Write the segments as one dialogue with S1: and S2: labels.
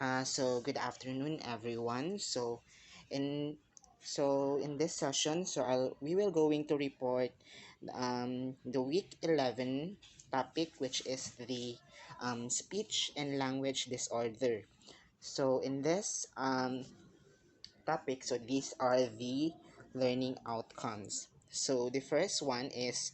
S1: Good afternoon, everyone. In in this session, we will going to report the week 11 topic, which is the speech and language disorder. So in this topic, these are the learning outcomes. So the first one is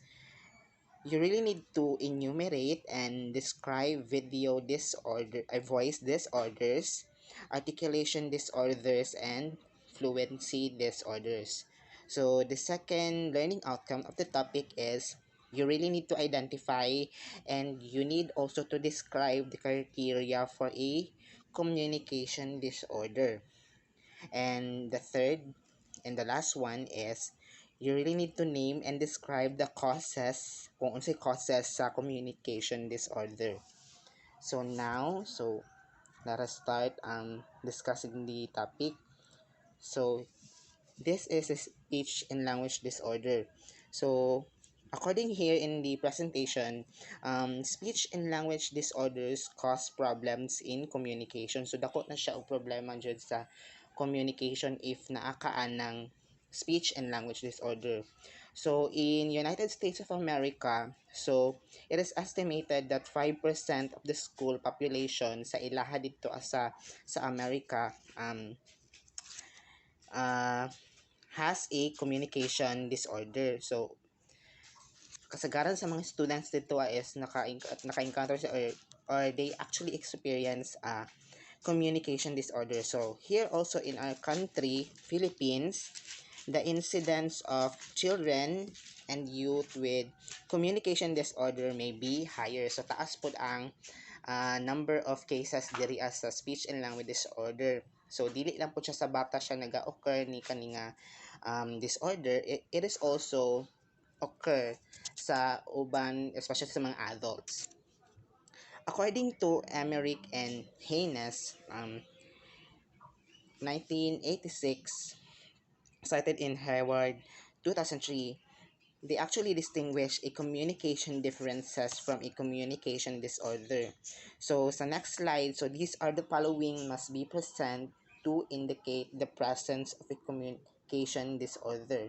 S1: you really need to enumerate and describe video disorder, voice disorders, articulation disorders, and fluency disorders. So the second learning outcome of the topic is you really need to identify and you need also to describe the criteria for a communication disorder. And the third and the last one is you really need to name and describe the causes, kung unsay causes sa communication disorder. Let us start discussing the topic. So, this is a speech and language disorder. So, according here in the presentation, speech and language disorders cause problems in communication. So, dako na siya og problema dyan sa communication if naakaan ng speech and language disorder. So, in United States of America, it is estimated that 5% of the school population sa ilaha dito sa America uh, has a communication disorder. So, kasagaran sa mga students dito is naka-encounter or they actually experience communication disorder. So, here also in our country, Philippines, the incidence of children and youth with communication disorder may be higher. So, taas po ang number of cases diri as sa speech and language disorder. So, dili lang po siya sa bata siya naga-occur ni kaninga disorder. It is also occur sa uban, especially sa mga adults. According to Emmerich and Haynes, 1986, cited in Harvard 2003, they actually distinguish a communication differences from a communication disorder. So, sa next slide, these are the following must be present to indicate the presence of a communication disorder.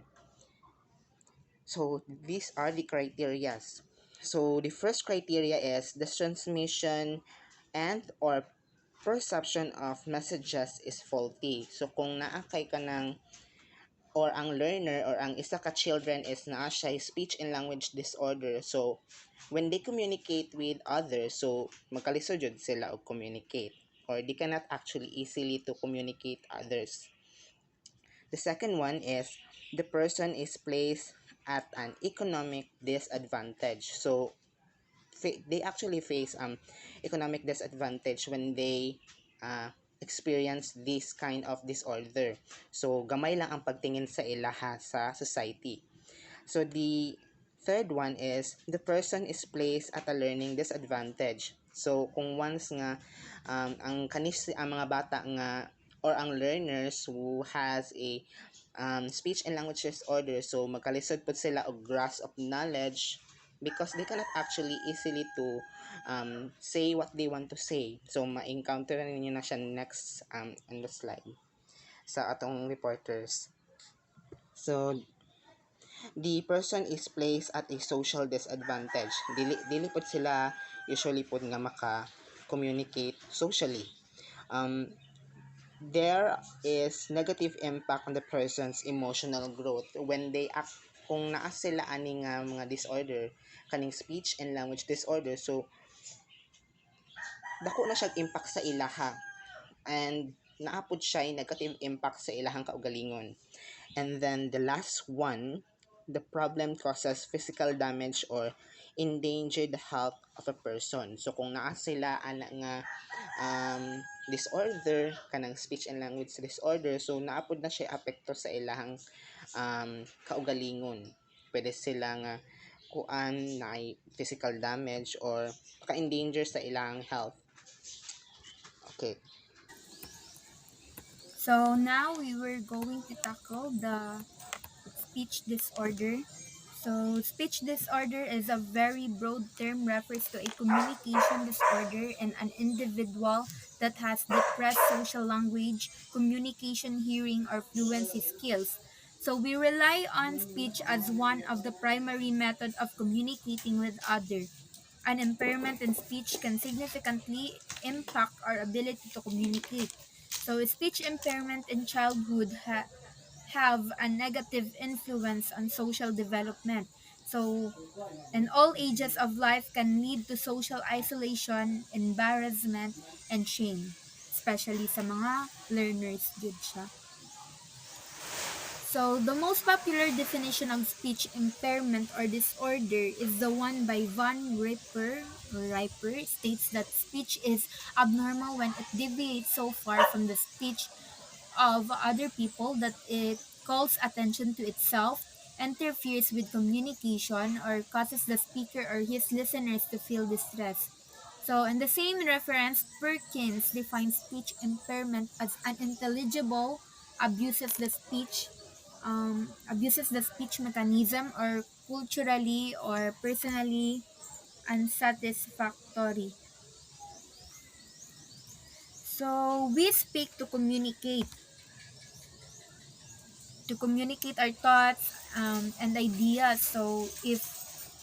S1: So, these are the criterias. So, the first criteria is the transmission and or perception of messages is faulty. So, kung naakay ka ng or ang learner or ang isa ka children is naa siya speech and language disorder. So, when they communicate with others, so magkalisod jud sila og communicate or they cannot actually easily to communicate others. The second one is the person is placed at an economic disadvantage. So, they actually face economic disadvantage when they experience this kind of disorder. So, gamay lang ang pagtingin sa ilaha sa society. So, the third one is the person is placed at a learning disadvantage. So, kung once nga ang mga bata nga or ang learners who has a speech and language disorder, so magkalisod po sila og grasp of knowledge because they cannot actually easily to say what they want to say. So, ma-encounter ninyo na siya next on the slide sa atong reporters. So, the person is placed at a social disadvantage. Dili po sila usually po nga maka-communicate socially. There is negative impact on the person's emotional growth when they act kung naa sila ani nga mga disorder kaning speech and language disorder, so dako na siya impact sa ilaha and naapod siya negative impact sa ilahang kaugalingon. And then the last one, the problem causes physical damage or endangered the health of a person. So kung naa sila ana nga disorder kanang speech and language disorder, so naapod na siya apekto sa ilahang kaugalingon. Pwede sila nga kuan na physical damage or ka-endanger sa ilang health. Okay.
S2: So now we were going to tackle the speech disorder. So, speech disorder is a very broad term, refers to a communication disorder in an individual that has depressed social language, communication, hearing, or fluency skills. So, we rely on speech as one of the primary method of communicating with others. An impairment in speech can significantly impact our ability to communicate. So, speech impairment in childhood have a negative influence on social development. So, in all ages of life can lead to social isolation, embarrassment, and shame, especially sa mga learners jud siya. So, the most popular definition of speech impairment or disorder is the one by Van Riper states that speech is abnormal when it deviates so far from the speech of other people that it calls attention to itself, interferes with communication, or causes the speaker or his listeners to feel distress. So, in the same reference, Perkins defines speech impairment as unintelligible, abuses the speech, abuses the speech mechanism, or culturally or personally unsatisfactory. So, we speak to communicate our thoughts and ideas. So, if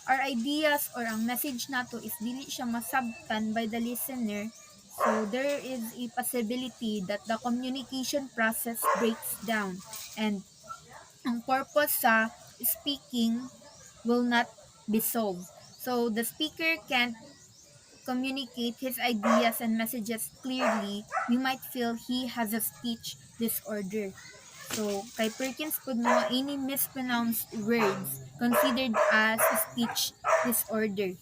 S2: our ideas or ang message nato is dili siya masabtan by the listener, so there is a possibility that the communication process breaks down and ang purpose sa speaking will not be solved. So, the speaker can't communicate his ideas and messages clearly, we might feel he has a speech disorder. So, kay Perkins pud no any mispronounced words considered as a speech disorder.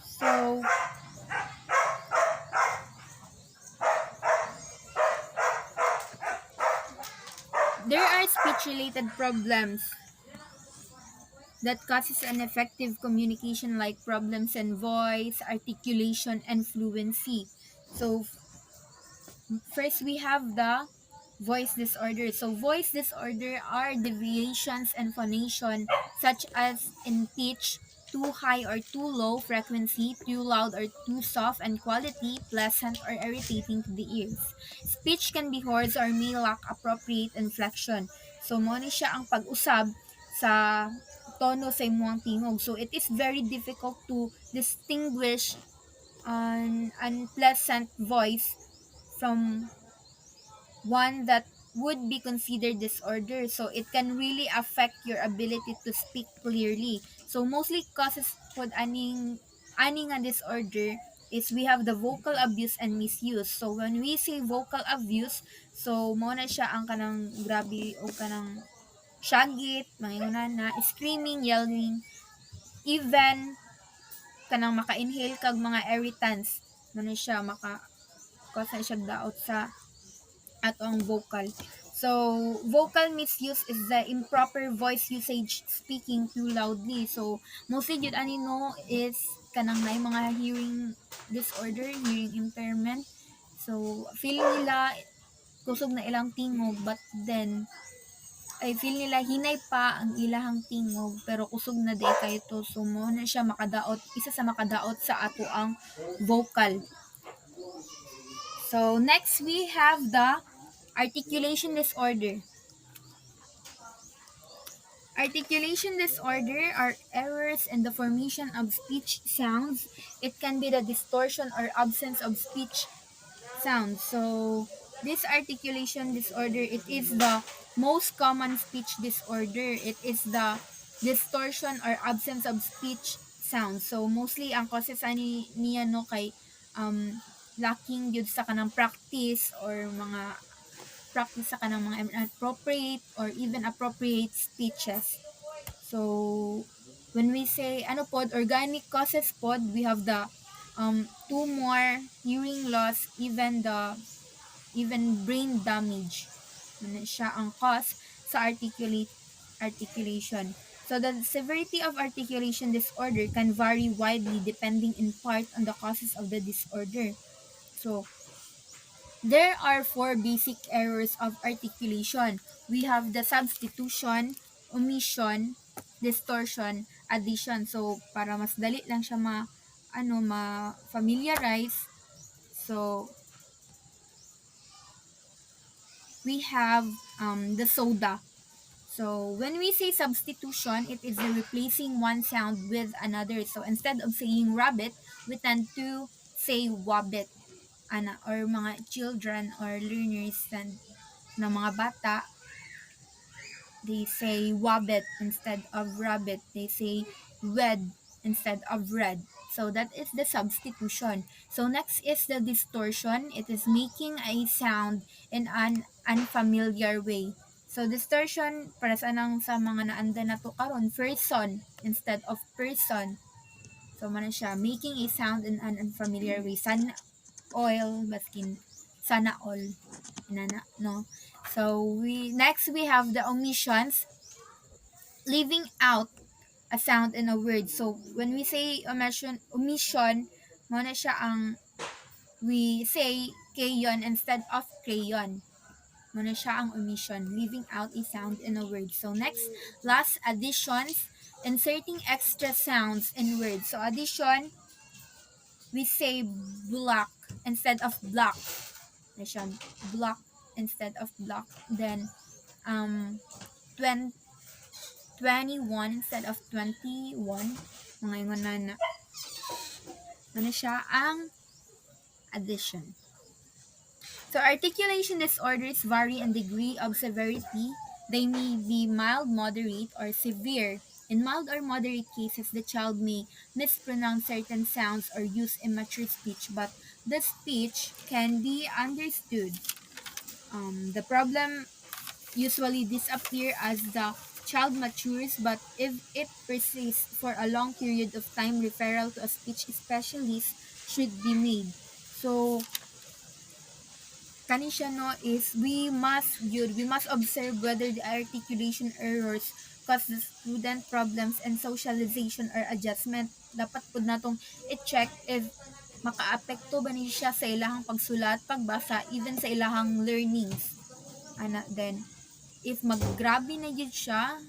S2: So, there are speech-related problems that causes ineffective communication like problems in voice, articulation, and fluency. So, first, we have the voice disorder. So, voice disorder are deviations in phonation such as in pitch, too high or too low frequency, too loud or too soft, and quality, pleasant or irritating to the ears. Speech can be hoarse or may lack appropriate inflection. So, mo ni siya ang pag-usab sa tono sa imuang tingog. So, it is very difficult to distinguish an unpleasant voice from one that would be considered disorder. So it can really affect your ability to speak clearly. So mostly causes pod aning nga disorder is we have the vocal abuse and misuse. So when we say vocal abuse, so mo na siya ang kanang grabe o kanang syagit, manginguna na, screaming, yelling, even kanang maka-inhale kag mga irritants. Mo na siya maka cause na siya daot sa ato ang vocal. So, vocal misuse is the improper voice usage, speaking too loudly. So, mostly jud ani no is kanang may mga hearing disorder, hearing impairment. So, feel nila kusog na ilang tingog but then ay feel nila hinay pa ang ilahang tingog pero kusog na day kayo to. So, mo na siya makadaot, isa sa makadaot sa ato ang vocal. So, next we have the articulation disorder. Articulation disorder are errors in the formation of speech sounds. It can be the distortion or absence of speech sounds. So, this articulation disorder, it is the most common speech disorder. It is the distortion or absence of speech sounds. So, mostly ang causes ani niya no kay lacking yun sa kanang practice or mga practice sa kanang mga inappropriate or even appropriate speeches. So, when we say ano pod, organic causes pod, we have the tumor, hearing loss, even brain damage. Ano siya ang cause sa articulation. So, the severity of articulation disorder can vary widely depending in part on the causes of the disorder. So, there are four basic errors of articulation. We have the substitution, omission, distortion, addition. So para mas dali lang siya ma familiarize. So we have the soda. So when we say substitution, it is the replacing one sound with another. So instead of saying rabbit, we tend to say wabbit. Or mga children or learners and na mga bata, they say wabbit instead of rabbit. They say wed instead of red. So that is the substitution. So next is the distortion. It is making a sound in an unfamiliar way. So distortion para sa mga naanda na to karon, person instead of person. So man siya making a sound in an unfamiliar way. Sana oil baskin sana all inana no. So we have the omissions, leaving out a sound in a word. So when we say omission mo na siya ang we say kayon instead of crayon. Mo na siya ang omission, leaving out a sound in a word. So next, last, additions, inserting extra sounds in words. So addition, we say block instead of block. Nation block instead of block. Then 20, 21 instead of 21. Mga ingon na siya ang addition. So articulation disorders vary in degree of severity. They may be mild, moderate, or severe. In mild or moderate cases, the child may mispronounce certain sounds or use immature speech, but the speech can be understood. The problem usually disappear as the child matures, but if it persists for a long period of time, referral to a speech specialist should be made. So kani siya no is we must observe whether the articulation errors cause the student problems and socialization or adjustment. Dapat pud natong i-check if makaapekto ba ni siya sa ilahang pagsulat, pagbasa, even sa ilahang learnings. Then if maggrabe na yun siya,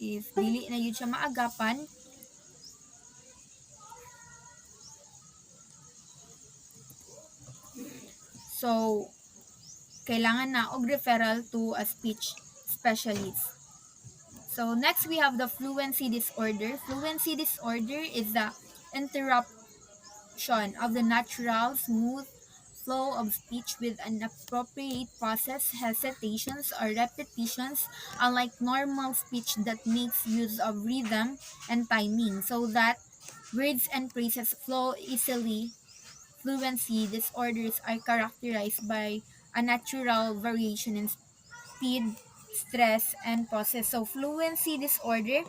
S2: if dili na yun siya maagapan, so kailangan na og referral to a speech specialist. So next we have the fluency disorder. Fluency disorder is the interruption of the natural smooth flow of speech with inappropriate pauses, hesitations, or repetitions, unlike normal speech that makes use of rhythm and timing, so that words and phrases flow easily. Fluency disorders are characterized by a natural variation in speed, stress, and pauses. So fluency disorder,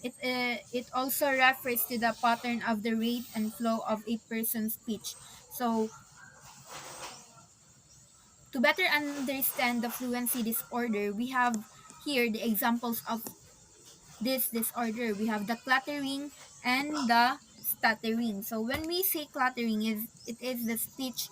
S2: it also refers to the pattern of the rate and flow of a person's speech. So to better understand the fluency disorder, we have here the examples of this disorder. We have the cluttering and the stuttering. So when we say cluttering, it is the speech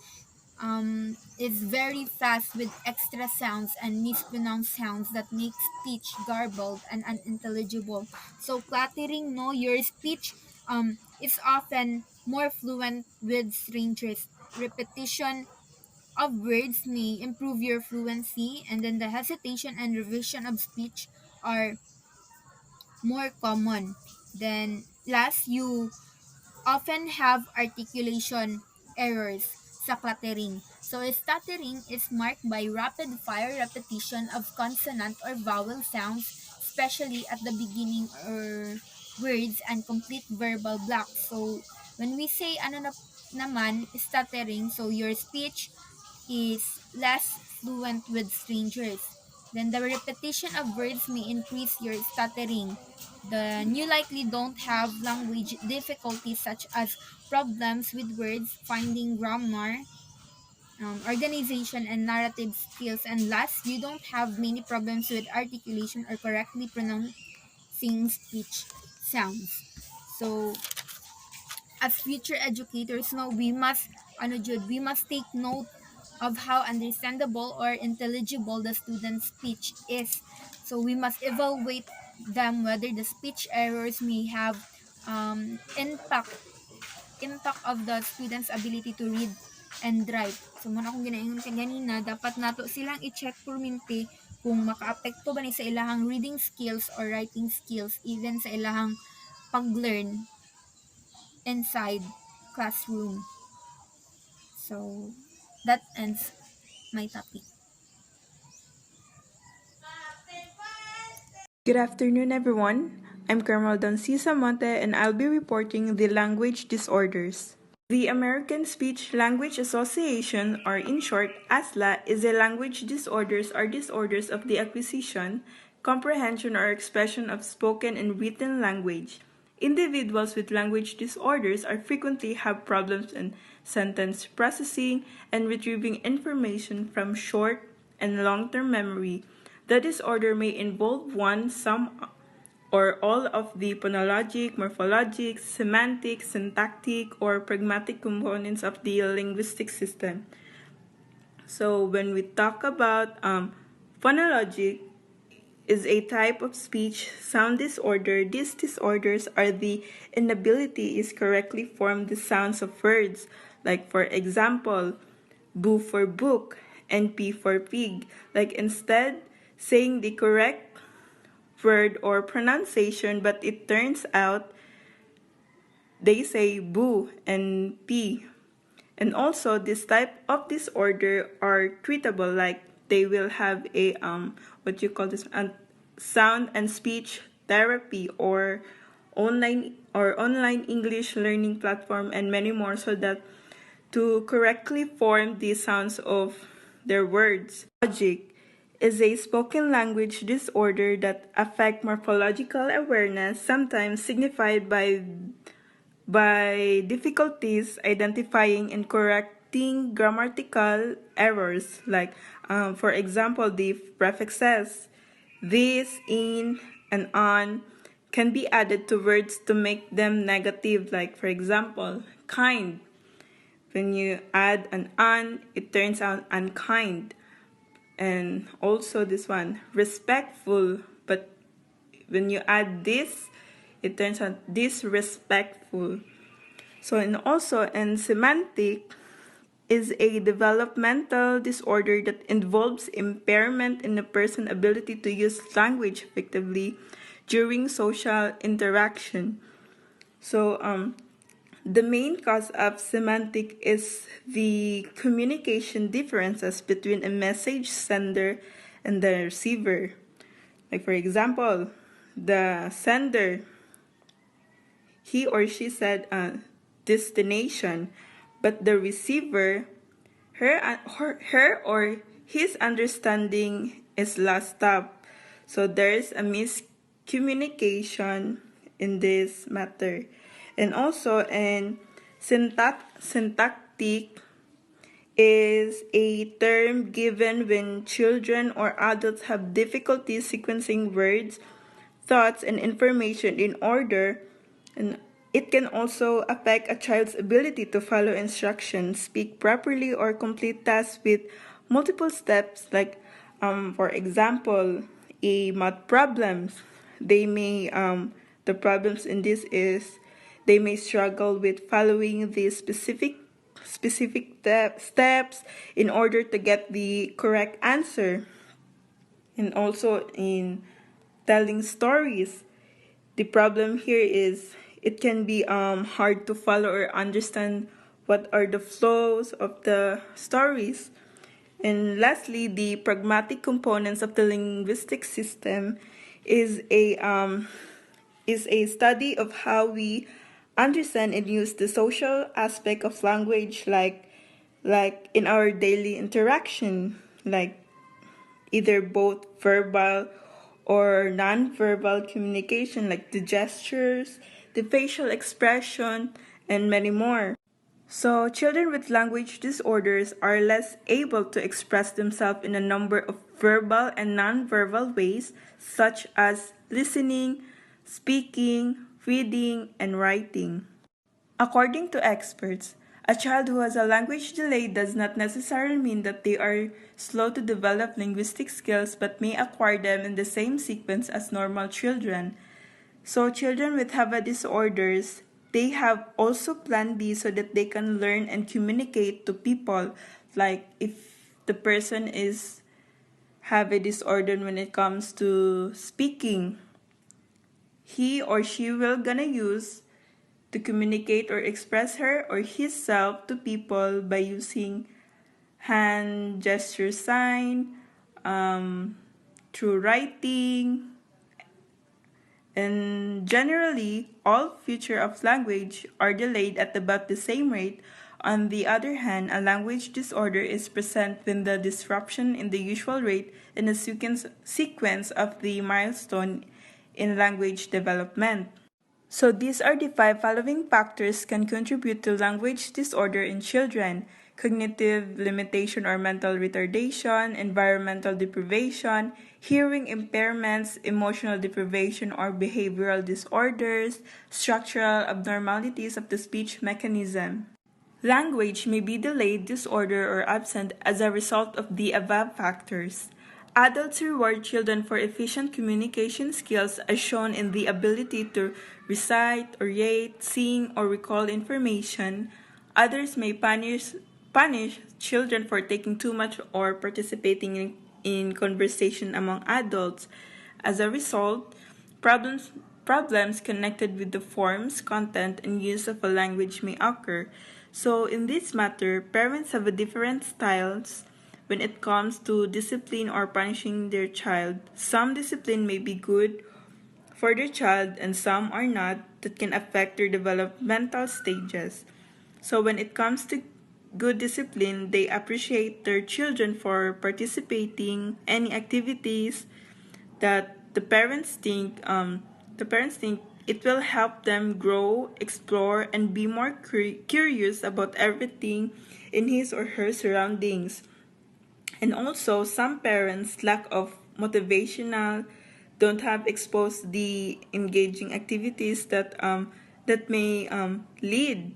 S2: is very fast with extra sounds and mispronounced sounds that make speech garbled and unintelligible. So cluttering, no, your speech is often more fluent with strangers. Repetition of words may improve your fluency, and then the hesitation and revision of speech are more common. Then last, you often have articulation errors sa cluttering. So stuttering is marked by rapid-fire repetition of consonant or vowel sounds, especially at the beginning or words, and complete verbal blocks. So when we say naman stuttering, so your speech is less fluent with strangers. Then the repetition of words may increase your stuttering. Then you likely don't have language difficulties such as problems with words, finding grammar, organization, and narrative skills. And last, you don't have many problems with articulation or correctly pronouncing speech sounds. So as future educators, no, we must take note of how understandable or intelligible the student's speech is. So we must evaluate them whether the speech errors may have impact of the student's ability to read and write. So, muna akong ginaingon kanina, dapat nato silang i-check perminti kung makaapekto ba ni sa ilahang reading skills or writing skills even sa ilahang pag-learn inside classroom. So, that ends my topic.
S3: Good afternoon, everyone. I'm Carmel Samonte, and I'll be reporting the language disorders. The American Speech Language Association, or in short, ASLA, is a language disorders or disorders of the acquisition, comprehension, or expression of spoken and written language. Individuals with language disorders are frequently have problems in sentence processing and retrieving information from short and long-term memory. The disorder may involve one, some, or all of the phonologic, morphologic, semantic, syntactic, or pragmatic components of the linguistic system. So when we talk about phonologic, is a type of speech sound disorder. These disorders are the inability is correctly form the sounds of words. Like for example, boo for book and p for pig. Like instead saying the correct word or pronunciation, but it turns out they say boo and p. And also, this type of disorder are treatable, like they will have a what you call this sound and speech therapy or online English learning platform and many more, so that to correctly form the sounds of their words. Logic is a spoken language disorder that affect morphological awareness, sometimes signified by difficulties identifying and correcting grammatical errors, like, for example, the prefixes this, in, and on can be added to words to make them negative, like, for example, kind. When you add an "un," it turns out unkind. And also this one, respectful, but when you add this, it turns out disrespectful. So, and also, and semantic is a developmental disorder that involves impairment in a person's ability to use language effectively during social interaction. So, the main cause of semantic is the communication differences between a message sender and the receiver. Like, for example, the sender, he or she said destination, but the receiver, her or his understanding is last stop. So there's a miscommunication in this matter. And also, in syntactic is a term given when children or adults have difficulty sequencing words, thoughts, and information in order, and it can also affect a child's ability to follow instructions, speak properly, or complete tasks with multiple steps, like, for example, a math problems. They may, the problems in this is they may struggle with following the specific steps in order to get the correct answer. And also in telling stories, the problem here is it can be hard to follow or understand what are the flows of the stories. And lastly, the pragmatic components of the linguistic system is a study of how we understand and use the social aspect of language, like in our daily interaction, like either both verbal or non-verbal communication, like the gestures, the facial expression, and many more. So, children with language disorders are less able to express themselves in a number of verbal and non-verbal ways, such as listening, speaking, reading, and writing. According to experts, A child who has a language delay does not necessarily mean that they are slow to develop linguistic skills but may acquire them in the same sequence as normal children. So children with HAVA disorders, they have also plan B so that they can learn and communicate to people. Like if the person is have a disorder when it comes to speaking, he or she will gonna use to communicate or express her or himself to people by using hand gesture sign, um, through writing, and generally, all future of language are delayed at about the same rate. On the other hand, a language disorder is present when the disruption in the usual rate in a sequence of the milestone in language development. So these are the five following factors can contribute to language disorder in children: cognitive limitation or mental retardation, environmental deprivation, hearing impairments, emotional deprivation or behavioral disorders, structural abnormalities of the speech mechanism. Language may be delayed, disordered, or absent as a result of the above factors. Adults reward children for efficient communication skills as shown in the ability to recite, orate, sing, or recall information. Others may punish children for taking too much or participating in conversation among adults. As a result, problems problems connected with the forms, content, and use of a language may occur. So in this matter, parents have a different styles when it comes to discipline or punishing their child. Some discipline may be good for their child and some are not that can affect their developmental stages. So when it comes to good discipline, they appreciate their children for participating any activities that the parents think it will help them grow, explore, and be more curious about everything in his or her surroundings. And also, some parents lack of motivational, don't have exposed the engaging activities that may lead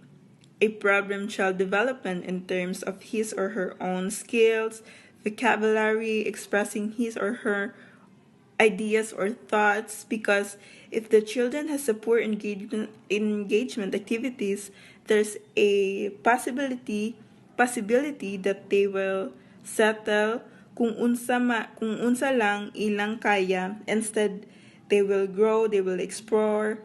S3: a problem child development in terms of his or her own skills, vocabulary, expressing his or her ideas or thoughts, because if the children has a poor engagement activities, there's a possibility that they will settle kung unsa lang ilang kaya. Instead, they will grow, they will explore,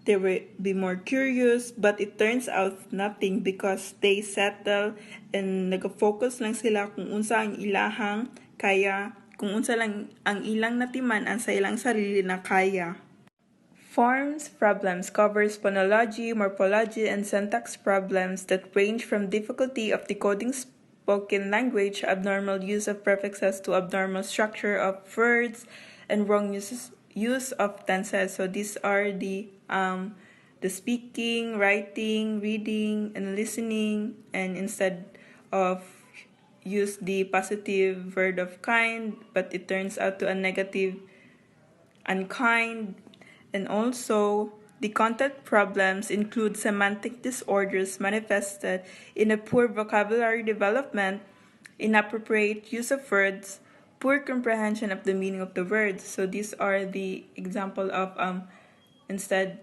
S3: they will be more curious, but it turns out nothing because they settle and nag-focus lang sila kung unsa ang ilahang kaya, kung unsa lang ang ilang natiman ang sa ilang sarili na kaya. Forms problems covers phonology, morphology, and syntax problems that range from difficulty of decoding spoken language, abnormal use of prefixes, to abnormal structure of words, and wrong use of tenses. So these are the speaking, writing, reading, and listening, and instead of use the positive word of kind, but it turns out to a negative unkind. And also, the content problems include semantic disorders manifested in a poor vocabulary development, inappropriate use of words, poor comprehension of the meaning of the words. So these are the example of instead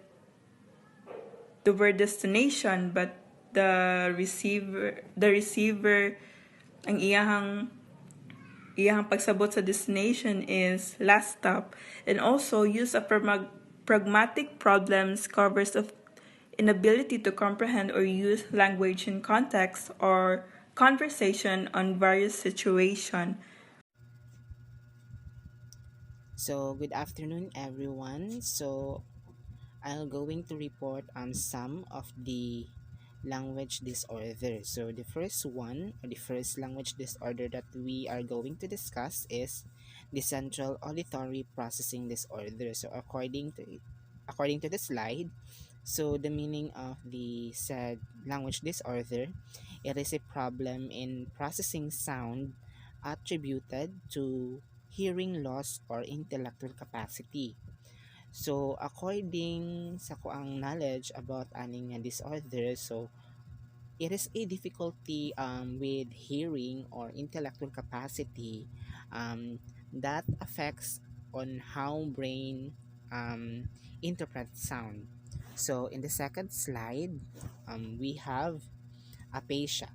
S3: the word destination, but the receiver ang iyahang pagsabot sa destination is last stop. And also, use of pragmatic problems covers of inability to comprehend or use language in context or conversation on various situations.
S1: So, good afternoon, everyone. So, I'm going to report on some of the language disorder. So, the first one, or the first language disorder that we are going to discuss is the central auditory processing disorder. So, according to the slide, so the meaning of the said language disorder, it is a problem in processing sound attributed to hearing loss or intellectual capacity. So, according sa kuang knowledge about aning nga disorder, so it is a difficulty with hearing or intellectual capacity that affects on how brain interprets sound. So in the second slide, we have aphasia.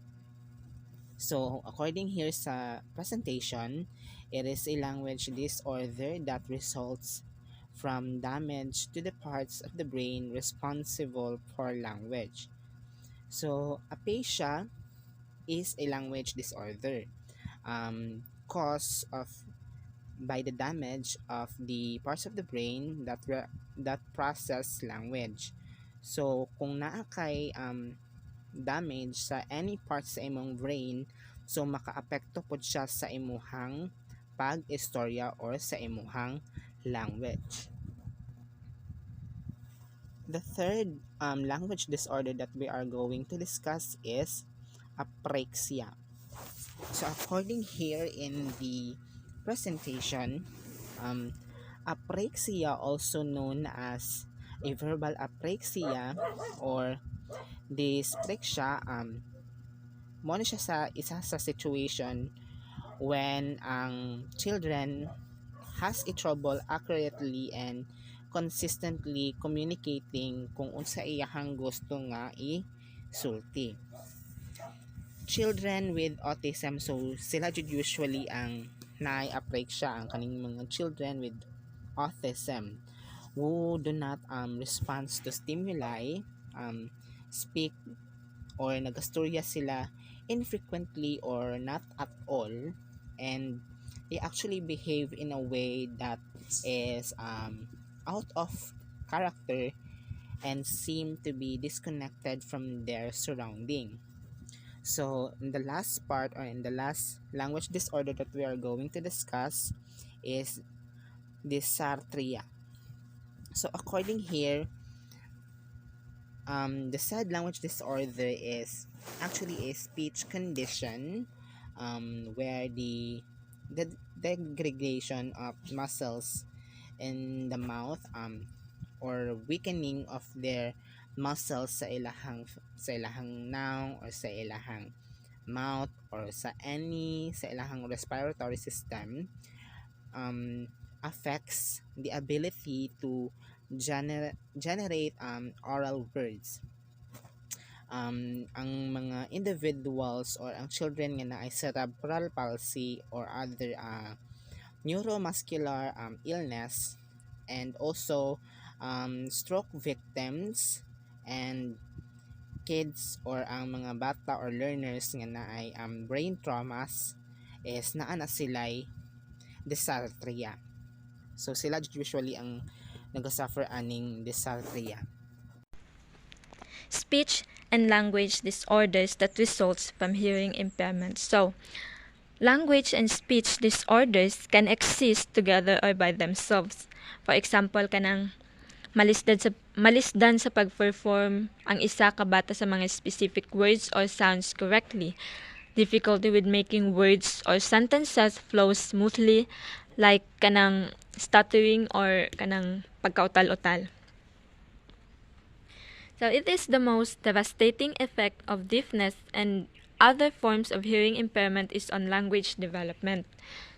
S1: So according here sa presentation, it is a language disorder that results from damage to the parts of the brain responsible for language. So aphasia is a language disorder caused of by the damage of the parts of the brain that process language. So kung naa kay damage sa any part sa imong brain, so makaapekto pod siya sa imuhang pag-istorya or sa imuhang language. The third language disorder that we are going to discuss is apraxia. So according here in the presentation, um, apraxia, also known as a verbal apraxia or dyspraxia, mo na siya sa isa sa situation when ang children has a trouble accurately and consistently communicating kung unsa iyahang gusto nga isulti. Children with autism, so sila jud usually ang naay-apraxia, ang kaning mga children with autism who do not respond to stimuli, speak or nagastorya sila infrequently or not at all, and they actually behave in a way that is out of character and seem to be disconnected from their surrounding. So in the last part or in the last language disorder that we are going to discuss is dysarthria. So according here, the said language disorder is actually a speech condition where the degradation of muscles in the mouth or weakening of their muscles sa ilahang naong or sa ilahang mouth or sa ilahang respiratory system affects the ability to generate oral words. Ang mga individuals or ang children nga na ay cerebral palsy or other neuromuscular illness, and also stroke victims and kids or ang mga bata or learners nga na ay brain traumas is naa na sila'y dysarthria. So sila usually ang nagasuffer aning dysarthria.
S4: Speech and language disorders that results from hearing impairment. So, language and speech disorders can exist together or by themselves. For example, kanang malisdan sa pag-perform ang isa ka bata sa mga specific words or sounds correctly. Difficulty with making words or sentences flow smoothly, like kanang stuttering or kanang pagkautal-utal. So it is the most devastating effect of deafness and other forms of hearing impairment is on language development.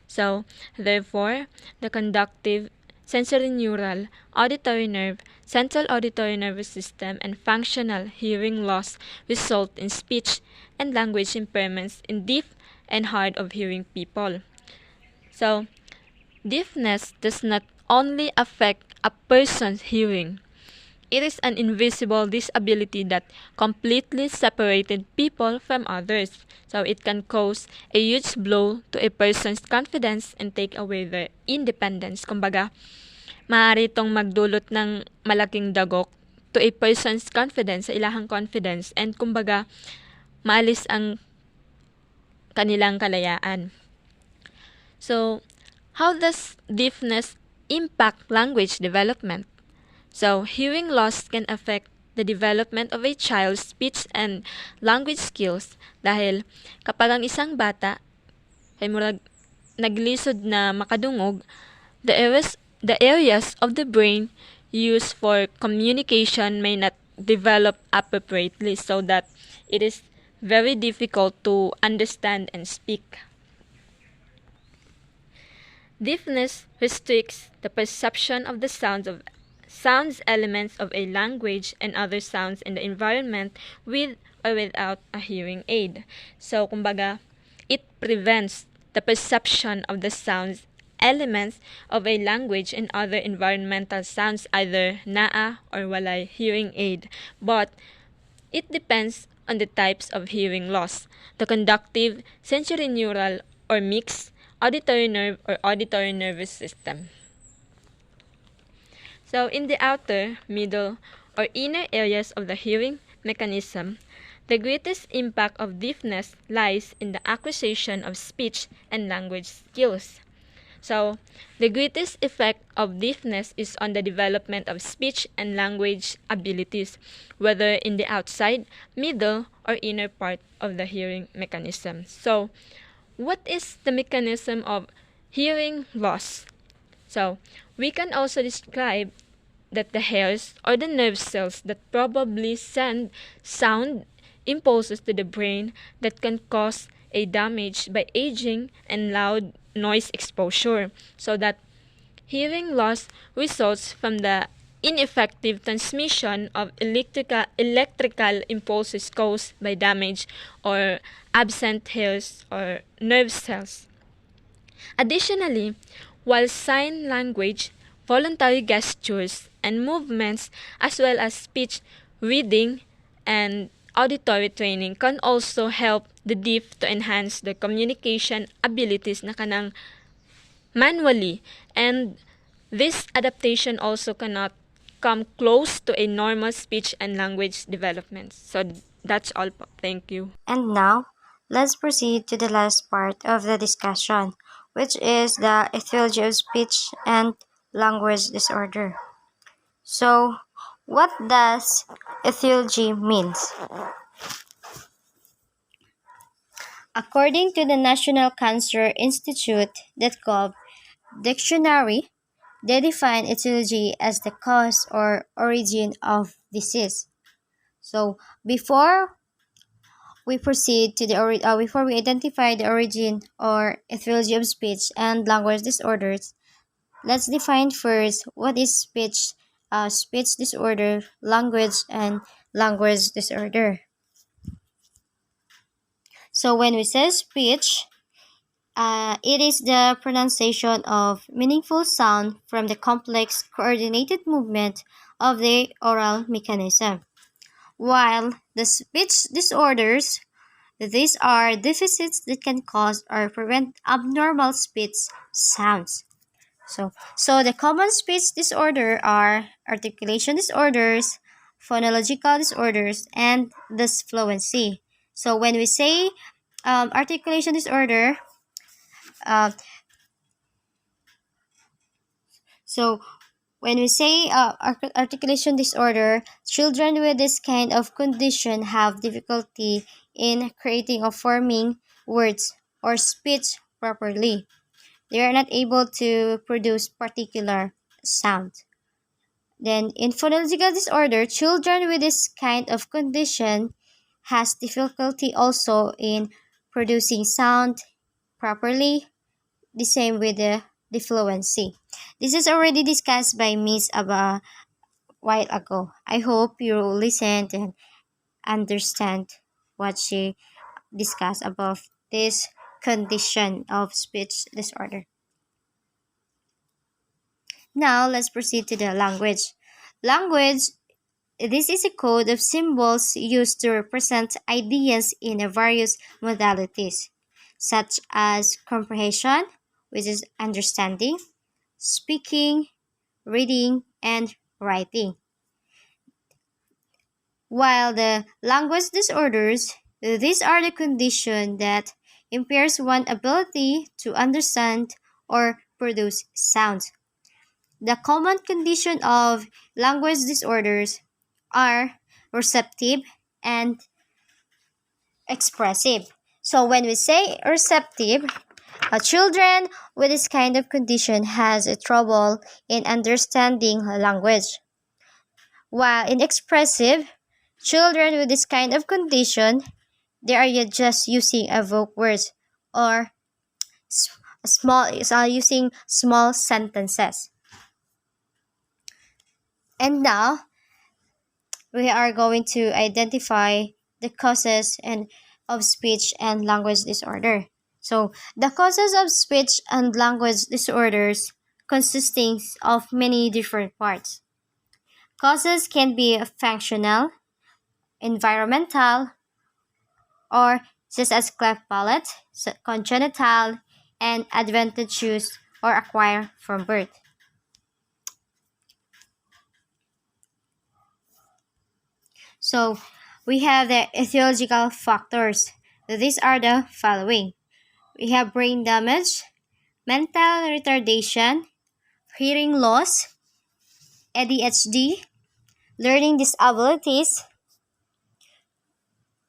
S4: So, therefore, the conductive, sensorineural, auditory nerve, central auditory nervous system, and functional hearing loss result in speech and language impairments in deaf and hard of hearing people. So, deafness does not only affect a person's hearing. It is an invisible disability that completely separated people from others. So it can cause a huge blow to a person's confidence and take away their independence. Kumbaga, maaari itong magdulot ng malaking dagok to a person's confidence, sa ilahang confidence, and kumbaga, maalis ang kanilang kalayaan. So, how does deafness impact language development? So, hearing loss can affect the development of a child's speech and language skills dahil kapag ang isang bata ay murag naglisod na makadungog, the areas of the brain used for communication may not develop appropriately, so that it is very difficult to understand and speak. Deafness restricts the perception of the sounds elements of a language and other sounds in the environment with or without a hearing aid. So, kumbaga, it prevents the perception of the sounds elements of a language and other environmental sounds either naa or walay hearing aid. But it depends on the types of hearing loss. The conductive, sensorineural, or mixed, auditory nerve or auditory nervous system. So in the outer, middle, or inner areas of the hearing mechanism, the greatest impact of deafness lies in the acquisition of speech and language skills. So, the greatest effect of deafness is on the development of speech and language abilities, whether in the outside, middle, or inner part of the hearing mechanism. So, what is the mechanism of hearing loss? So, we can also describe that the hairs or the nerve cells that probably send sound impulses to the brain that can cause a damage by aging and loud noise exposure, so that hearing loss results from the ineffective transmission of electrical impulses caused by damage or absent hairs or nerve cells. Additionally, while sign language, voluntary gestures, and movements, as well as speech, reading, and auditory training can also help the deaf to enhance their communication abilities na kanang manually, and this adaptation also cannot come close to a normal speech and language development. So that's all po. Thank you.
S5: And now, let's proceed to the last part of the discussion, which is the etiology of speech and language disorder. So, what does etiology means? According to the National Cancer Institute.gov dictionary, they define etiology as the cause or origin of disease. So, before we identify the origin or etiology of speech and language disorders, let's define first what is speech disorder, language, and language disorder. So when we say speech, it is the pronunciation of meaningful sound from the complex coordinated movement of the oral mechanism. While the speech disorders, these are deficits that can cause or prevent abnormal speech sounds. So the common speech disorder are articulation disorders, phonological disorders, and dysfluency. So when we say articulation disorder, uh, so when we say articulation disorder, children with this kind of condition have difficulty in creating or forming words or speech properly. They are not able to produce particular sound. Then in phonological disorder, children with this kind of condition has difficulty also in producing sound properly. The same with the fluency. This is already discussed by Miss ABAA a while ago. I hope you listened and understand what she discussed about this condition of speech disorder. Now let's proceed to the language. Language, this is a code of symbols used to represent ideas in various modalities, such as comprehension, which is understanding, speaking, reading, and writing. While the language disorders, these are the condition that impairs one ability to understand or produce sounds. The common condition of language disorders are receptive and expressive. So when we say receptive, children with this kind of condition has a trouble in understanding language. While in expressive, children with this kind of condition They are just using evoke words or s- using small sentences. And now we are going to identify the causes and of speech and language disorder. So the causes of speech and language disorders consisting of many different parts. Causes can be functional, environmental, or such as cleft palate, congenital, and advantageous or acquired from birth. So we have the etiological factors. These are the following. We have brain damage, mental retardation, hearing loss, ADHD, learning disabilities,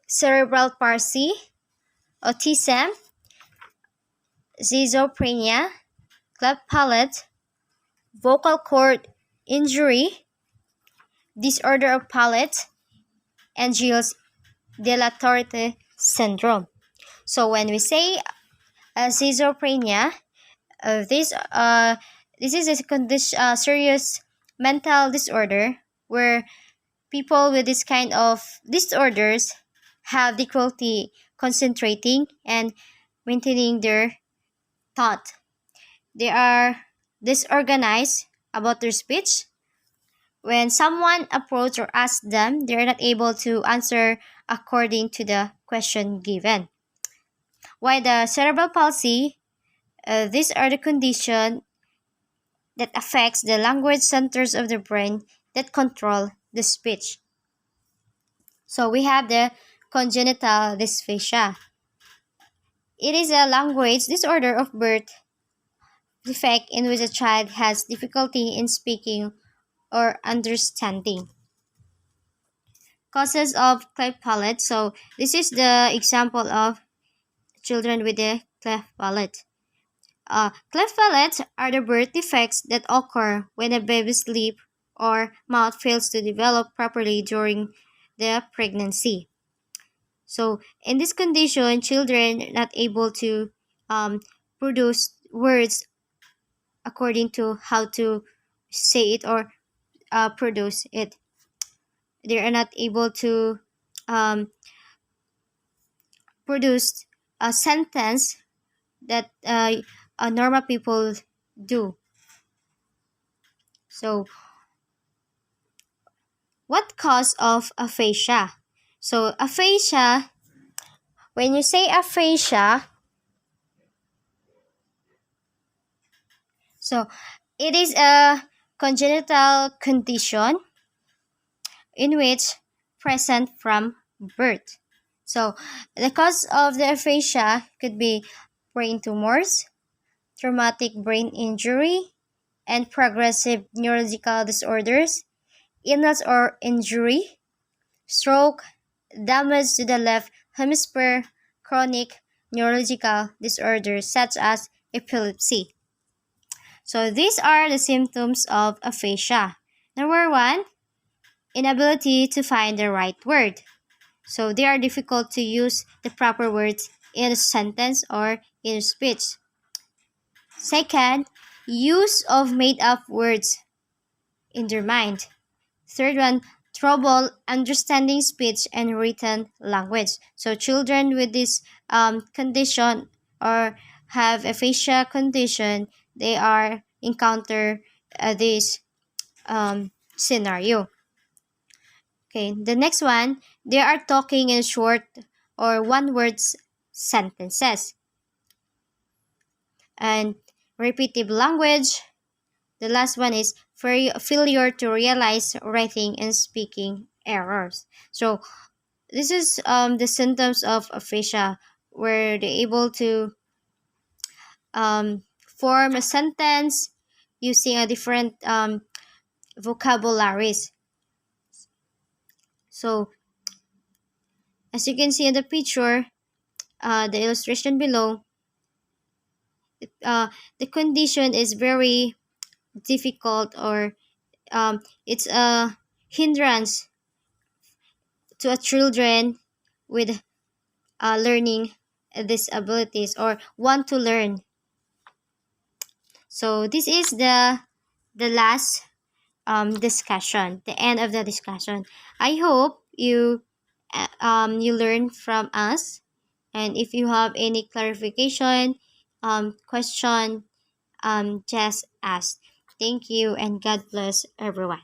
S5: cerebral palsy, autism, schizophrenia, cleft palate, vocal cord injury, disorder of palate, and Gilles de la Torre syndrome. So when we say schizophrenia, uh, this uh, this is a serious mental disorder where people with this kind of disorders have difficulty concentrating and maintaining their thought. They are disorganized about their speech. When someone approaches or asks them, they are not able to answer according to the question given. While the cerebral palsy, these are the condition that affects the language centers of the brain that control the speech. So we have the congenital dysphasia. It is a language disorder of birth defect in which a child has difficulty in speaking or understanding. Causes of cleft palate. So this is the example of children with a cleft palate. Cleft palates are the birth defects that occur when a baby's lip or mouth fails to develop properly during the pregnancy. So, in this condition, children are not able to produce words according to how to say it or produce it. They are not able to um, produce a sentence that normal people do. So, what cause of aphasia? So, aphasia, when you say aphasia, so it is a congenital condition in which present from birth. So, the cause of the aphasia could be brain tumors, traumatic brain injury, and progressive neurological disorders, illness or injury, stroke, damage to the left hemisphere, chronic neurological disorders such as epilepsy. So these are the symptoms of aphasia. Number one, inability to find the right word. So they are difficult to use the proper words in a sentence or in a speech. Second, use of made-up words in their mind. Third one, trouble understanding speech and written language. So children with this condition or have aphasia condition, they are encounter this scenario. Okay, the next one, they are talking in short or one words sentences. And repetitive language. The last one is failure to realize writing and speaking errors. So this is the symptoms of aphasia, where they're able to form a sentence using a different vocabularies. So as you can see in the picture, the illustration below, uh, the condition is very difficult or it's a hindrance to a children with learning disabilities or want to learn. So this is the last discussion, the end of the discussion. I hope you learn from us, and if you have any clarification, question, just ask. Thank you, and God bless everyone.